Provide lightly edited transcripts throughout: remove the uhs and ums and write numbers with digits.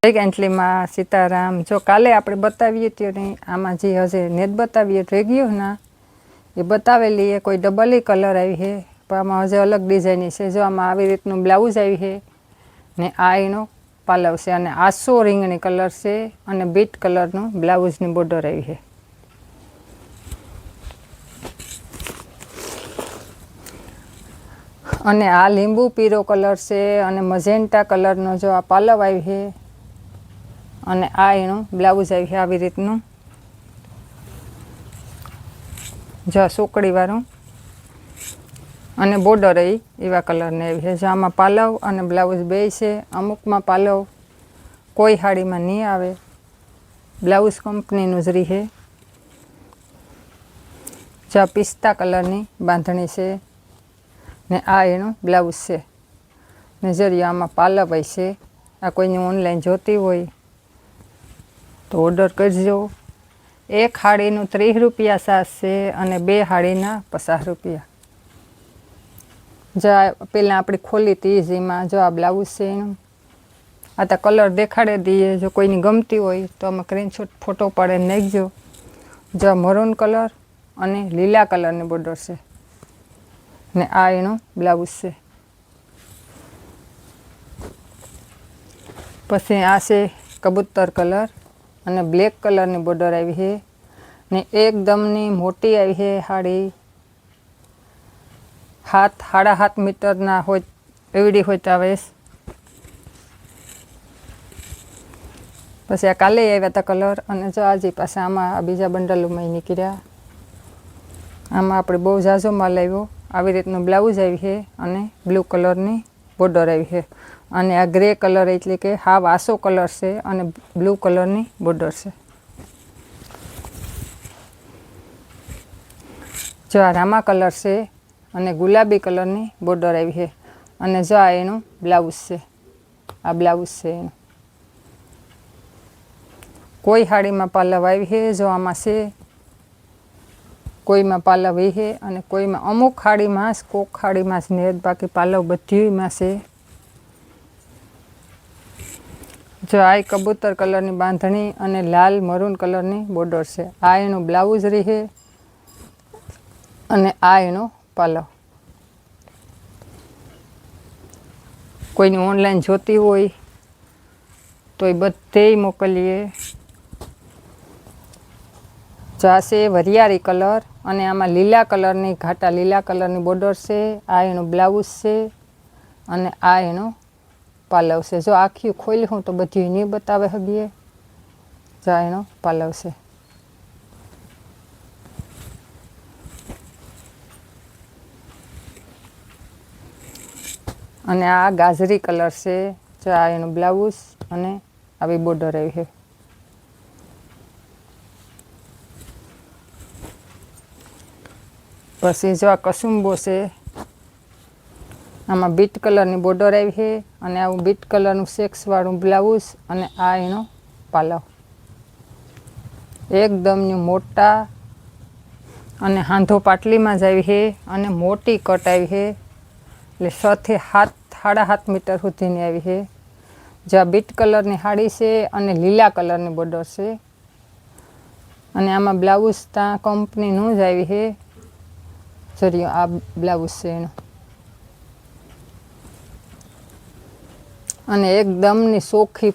જય ગાંઠલીમાં સીતારામ। જો કાલે આપણે બતાવીએ ત્યારે આમાં જે હશે નેત બતાવીએ રેગ્યું ના એ બતાવેલી એ કોઈ ડબલ કલર આવી છે, પણ આમાં હજે અલગ ડિઝાઇન છે। જો આમાં આવી રીતનું બ્લાઉઝ આવી છે ને આ એનો પાલવ છે અને આસો રીંગણી કલર છે અને બીટ કલરનું બ્લાઉઝની બોર્ડર આવી છે। અને આ લીંબુ પીળો કલર છે અને મજેન્ટા કલરનો જો આ પાલવ આવી છે અને આ એનું બ્લાઉઝ આવી છે આવી રીતનું, જો સોકડી વાળું અને બોર્ડર એવા કલરની આવી છે। જો આમાં પાલવ અને બ્લાઉઝ બે છે। અમુકમાં પાલવ કોઈ સાડીમાં નહીં આવે, બ્લાઉઝ કંપનીનું જ રહી છે। જો પિસ્તા કલરની બાંધણી છે ને આ એનું બ્લાઉઝ છે ને જરી આમાં પાલવ છે। આ કોઈને ઓનલાઈન જોતી હોય તો ઓર્ડર કરજો। એક સાડીનું 30 રૂપિયા ચાર્જ છે અને બે સાડીના 50 રૂપિયા। જો પહેલાં આપણી ખોલી હતી જેમાં જો આ બ્લાઉઝ છે એનું, આ તો કલર દેખાડી દઈએ। જો કોઈની ગમતી હોય તો આમાં સ્ક્રીનશોટ ફોટો પાડીને નાખજો। જો મરૂન કલર અને લીલા કલરની બોર્ડર છે ને આ એનું બ્લાઉઝ છે। પછી આ છે કબૂતર કલર અને બ્લેક કલરની બોર્ડર આવી છે ને એકદમની મોટી આવી છે સાડી, 7.5 મીટરના હોય એવડી હોય તો આવે। પછી આ કાલે આવ્યા હતા કલર અને જો આજે પાછા આમાં આ બીજા બંડલોમાં નીકળ્યા। આમાં આપણે બહુ ઝાઝો માલ આવ્યો। આવી રીતનું બ્લાઉઝ આવી છે અને બ્લુ કલરની બોર્ડર આવી છે અને આ ગ્રે કલર એટલે કે હાવ આસો કલર છે અને બ્લુ કલરની બોર્ડર છે। જો આ રામા કલર છે અને ગુલાબી કલરની બોર્ડર આવી છે અને જો આ એનું બ્લાઉઝ છે, આ બ્લાઉઝ છે એનું। કોઈ સાડીમાં પાલવ આવી છે, જો આમાં છે, કોઈમાં પાલવ એ છે અને કોઈમાં અમુક સાડીમાં કોક સાડીમાં જ ને બાકી પાલવ બધીમાં છે। જો આ કબૂતર કલરની બાંધણી અને લાલ મરૂન કલરની બોર્ડર છે। આ એનું બ્લાઉઝ રહી છે અને આ એનો પાલવ। કોઈની ઓનલાઈન જોતી હોય તો એ બધે મોકલીએ। જો આ છે વરિયાળી કલર અને આમાં લીલા કલરની ઘાટા લીલા કલરની બોર્ડર છે। આ એનું બ્લાઉઝ છે અને આ એનો પાલવ છે। જો આખી ખોલી હું તો બધી નહીં બતાવે શકીએ। જો આ એનો પાલવ છે અને આ ગાજરી કલર છે। જો આ એનું બ્લાઉઝ અને આવી બોર્ડર આવી છે। પછી જો આ કસુંબો છે, આમાં બીટ કલરની બોર્ડર આવી છે અને આવું બીટ કલરનું ચેક્સવાળું બ્લાઉઝ અને આ એનો પાલવ। એકદમની મોટા અને હાંધો પાટલીમાં જ આવી છે અને મોટી કટ આવી છે, એટલે 6 થી 7.5 મીટર સુધીની આવી છે। જો આ બીટ કલરની સાડી છે અને લીલા કલરની બોર્ડર છે અને આમાં બ્લાઉઝ ત્યાં કંપનીનું જ આવી છે। સરી આ બ્લાઉઝ છે એનું અને એકદમની ચોખ્ખી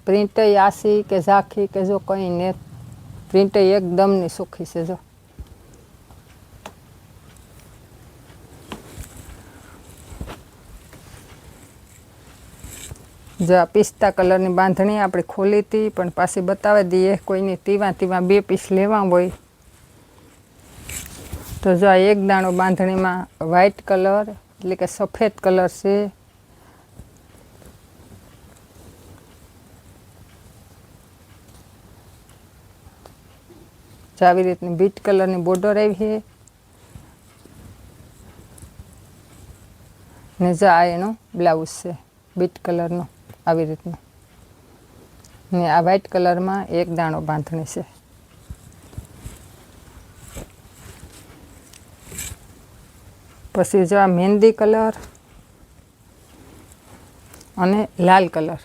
પ્રિન્ટ આસી કે ઝાંખી કે જો કંઈ ને પ્રિન્ટ એકદમની ચોખ્ખી છે। જો આ પિસ્તા કલરની બાંધણી આપણે ખોલી હતી પણ પાછી બતાવી દઈએ। કોઈને તીવા 2 પીસ લેવા હોય તો જો આ એક દાણો બાંધણીમાં વ્હાઈટ કલર એટલે કે સફેદ કલર છે જો આવી રીતની બીટ કલરની બોર્ડર આવી છે ને જો આ એનો બ્લાઉઝ છે બીટ કલરનો આવી રીતનું ને આ વ્હાઈટ કલરમાં એક દાણો બાંધણી છે। પછી જો આ મહેંદી કલર અને લાલ કલર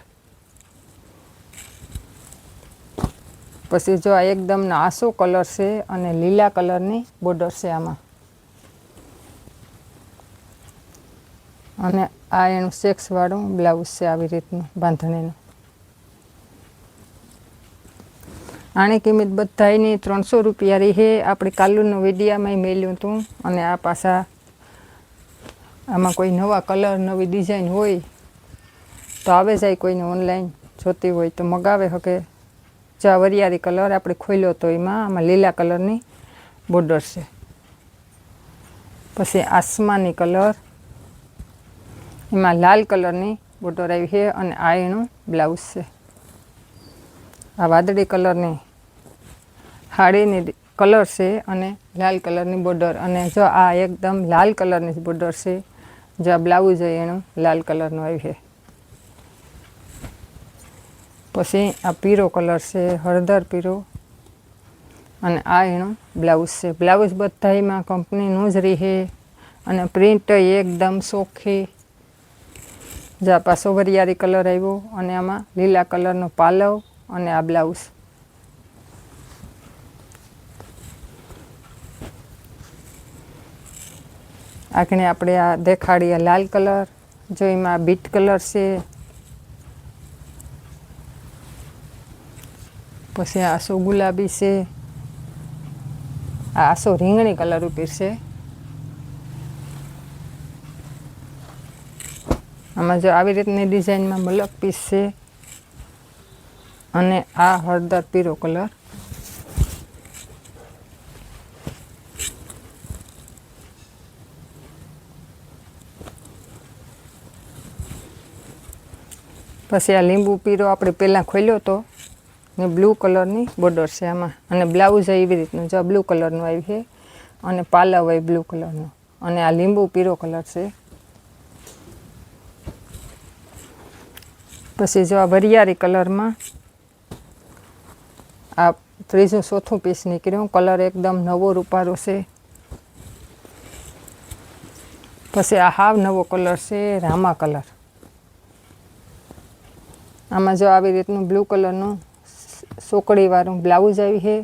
પછી જો આ એકદમ આસો કલર છે અને લીલા કલરની બોર્ડર છે આમાં. અને આ એનું ચેક્સવાળું બ્લાઉઝ છે આવી રીતનું બાંધણીનું. આની કિંમત બધાયની 300 રૂપિયા રહી છે. આપણે કાલુનો વિડીયામાં મેલ્યું હતું. અને આ પાછા આમાં કોઈ નવા કલર નવી ડિઝાઇન હોય તો આવે જાય, કોઈને ઓનલાઈન જોતી હોય તો મગાવે શકે. જો વરિયાળી કલર આપણે ખોલ્યો તો એમાં આમાં લીલા કલરની બોર્ડર છે. પછી આસમાની કલર, એમાં લાલ કલરની બોર્ડર આવી છે અને આ એનું બ્લાઉઝ છે. આ વાદળી કલરની હાડીની કલર છે અને લાલ કલરની બોર્ડર. અને જો આ એકદમ લાલ કલરની બોર્ડર છે. જો આ બ્લાઉઝ હોય એનું લાલ કલરનું આવી છે. પછી આ પીળો કલર છે, હળદર પીળો, અને આ એનું બ્લાઉઝ છે. બ્લાઉઝ બધામાં કંપનીનું જ રહે અને પ્રિન્ટ એકદમ ચોખ્ખી. જા પાછો વરિયાળી કલર આવ્યો અને આમાં લીલા કલરનો પાલવ અને આ બ્લાઉઝ. આગળ આપણે આ દેખાડીએ લાલ કલર. જો એમાં બીટ કલર છે. પછી આસો ગુલાબી છે. આ આસો રીંગણી કલર ઉપર છે. આમાં જો આવી રીતની ડિઝાઇનમાં બ્લક પીસ છે. અને આ હળદર પીળો કલર. પછી આ લીંબુ પીળો આપણે પહેલાં ખોલ્યો હતો ને બ્લુ કલરની બોર્ડર છે આમાં. અને બ્લાઉઝ એવી રીતનું જો બ્લુ કલરનું આવી છે અને પાલવ હોય બ્લુ કલરનો. અને આ લીંબુ પીળો કલર છે. પછી જો આ વરિયાળી કલરમાં આ ત્રીજું ચોથું પીસ નીકળ્યું. કલર એકદમ નવો રૂપારો છે. પછી આ હાવ નવો કલર છે, રામા કલર. આમાં જો આવી રીતનું બ્લુ કલરનું સોકડીવાળું બ્લાઉઝ આવી છે.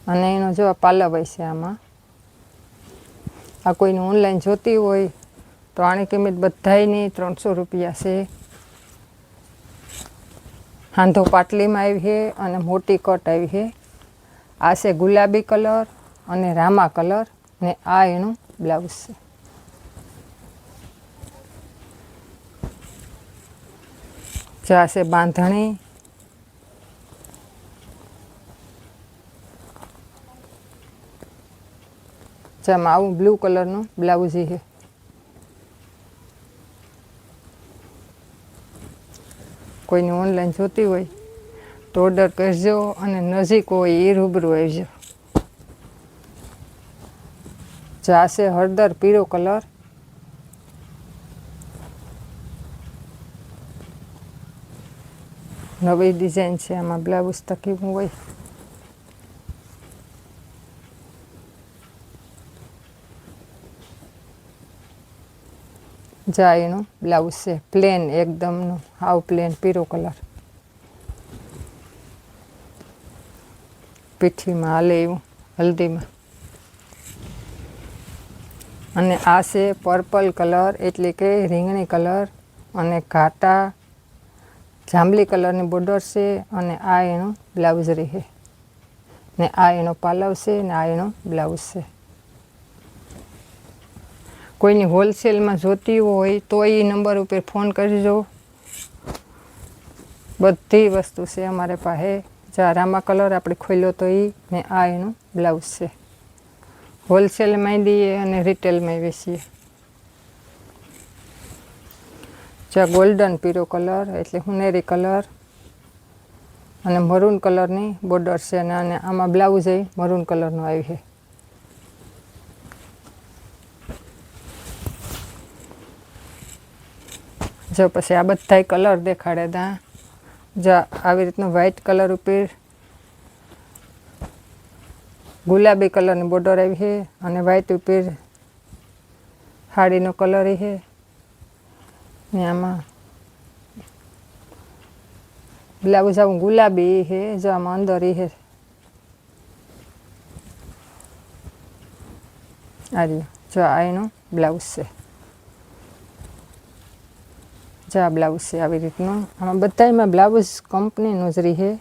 અને એનો જો આ પાલવ હોય છે આમાં. આ કોઈને ઓનલાઈન જોતી હોય તો આની કિંમત બધાયની 300 રૂપિયા છે. હાંધો પાટલીમાં આવી છે અને મોટી કટ આવી છે. આ છે ગુલાબી કલર અને રામા કલર ને આ એનું બ્લાઉઝ છે. જો આ છે બાંધણી. જેમાં આવું બ્લુ કલરનું બ્લાઉઝ છે. કોઈને ઓનલાઈન જોતી હોય તો ઓર્ડર કરજો અને નજીક હોય એ રૂબરૂ આવજો. જો આ છે હળદર પીળો કલર. નવી ડિઝાઇન છે આમાં. બ્લાઉઝ તકીવું હોય. જા એનું બ્લાઉઝ છે પ્લેન એકદમનું, હાવ પ્લેન પીળો કલર. પીઠીમાં હાલે એવું હલ્દીમાં. અને આ છે પર્પલ કલર એટલે કે રીંગણી કલર અને ઘાટા જાંબલી કલરની બોર્ડર છે. અને આ એનું બ્લાઉઝ રહે ને આ એનો પાલવ છે ને આ એનો બ્લાઉઝ છે. કોઈની હોલસેલમાં જોતી હોય તો એ નંબર ઉપર ફોન કરજો. બધી વસ્તુ છે અમારે પાસે. જા રામા કલર આપણે ખોલ્યો તો એ ને આ એનું બ્લાઉઝ છે. હોલસેલમાં દઈએ અને રિટેલમાં વેચીએ. જા ગોલ્ડન પીળો કલર એટલે હુનેરી કલર અને મરૂન કલરની બોર્ડર છે. અને આમાં બ્લાઉઝ એ મરૂન કલરનું આવી છે. જો પછી આ બધાય કલર દેખાડે તા. જો આવી રીતનું વ્હાઈટ કલર ઉપર ગુલાબી કલરની બોર્ડર આવી છે અને વ્હાઈટ ઉપર સાડીનો કલર છે ને આમાં ब्लाउज आऊँ गुलाबी है, जो आम अंदर ही है आ रही जो आ एनु ब्लाउज से। जो आ ब्लाउज से આવી રીતનું આમાં બધાયમાં બ્લાઉઝ કંપનીનું જ રહે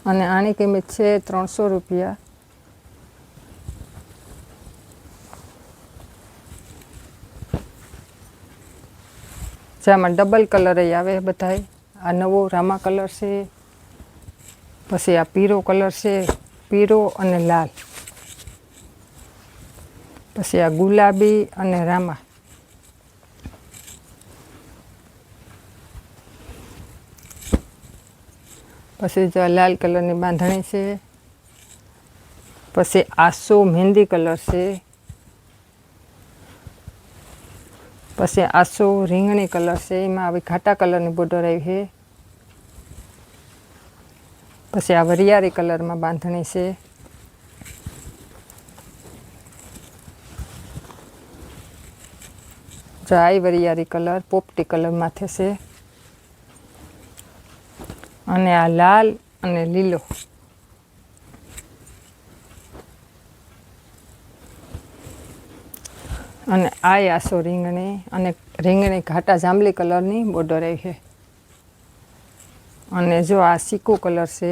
અને આની કિંમત છે 300 રૂપિયા। જેમાં ડબલ કલર આવે બધાય। આ નવો રામા કલર છે, પછી આ પીરો કલર છે, પીરો અને લાલ, પછી આ ગુલાબી અને રામા, પછી જો લાલ કલરની બાંધણી છે, પછી આસો મહેંદી કલર છે, પછી આસો રીંગણી કલર છે, એમાં આવી ઘાટા કલરની બોર્ડર આવી છે, પછી આ વરિયાળી કલરમાં બાંધણી છે, જો આ વરિયાળી કલર પોપટી કલર માથે છે, અને આ લાલ અને લીલો, અને આ આસો રીંગણી અને રીંગણી ઘાટા જાંબલી કલરની બોર્ડર આવી છે, અને જો આ સિક્કો કલર છે,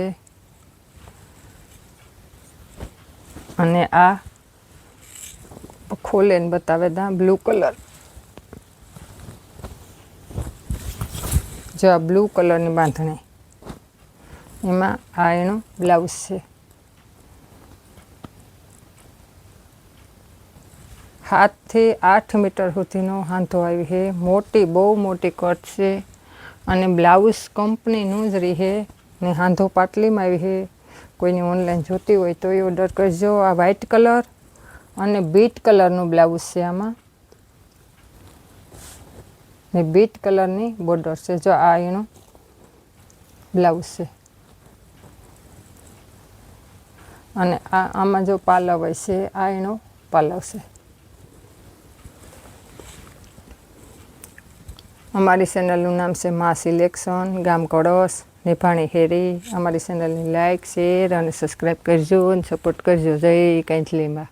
અને આ ખોલે ને બતાવે દા બ્લુ કલર, જો આ બ્લુ કલરની બાંધણી, એમાં આ એનું બ્લાઉઝ છે। 7 થી 8 મીટર સુધીનો હાંધો આવી છે, મોટી બહુ મોટી કટ છે, અને બ્લાઉઝ કંપનીનું જ રહે ને હાંધો પાટલીમાં આવી છે। કોઈને ઓનલાઈન જોતી હોય તો એ ઓર્ડર કરજો। આ વ્હાઇટ કલર અને બીટ કલરનું બ્લાઉઝ છે, આમાં ને બીટ કલરની બોર્ડર છે। જો આ એનું બ્લાઉઝ છે, અને આમાં જો પાલવ હોય છે, આ એનો પાલવ છે। અમારી ચેનલનું નામ છે મા સિલેક્શન, ગામ કળશ, નિભાણી હેરી। અમારી ચેનલને લાઇક, શેર અને સબસ્ક્રાઈબ કરજો અને સપોર્ટ કરજો। જય કાંચલીમાં।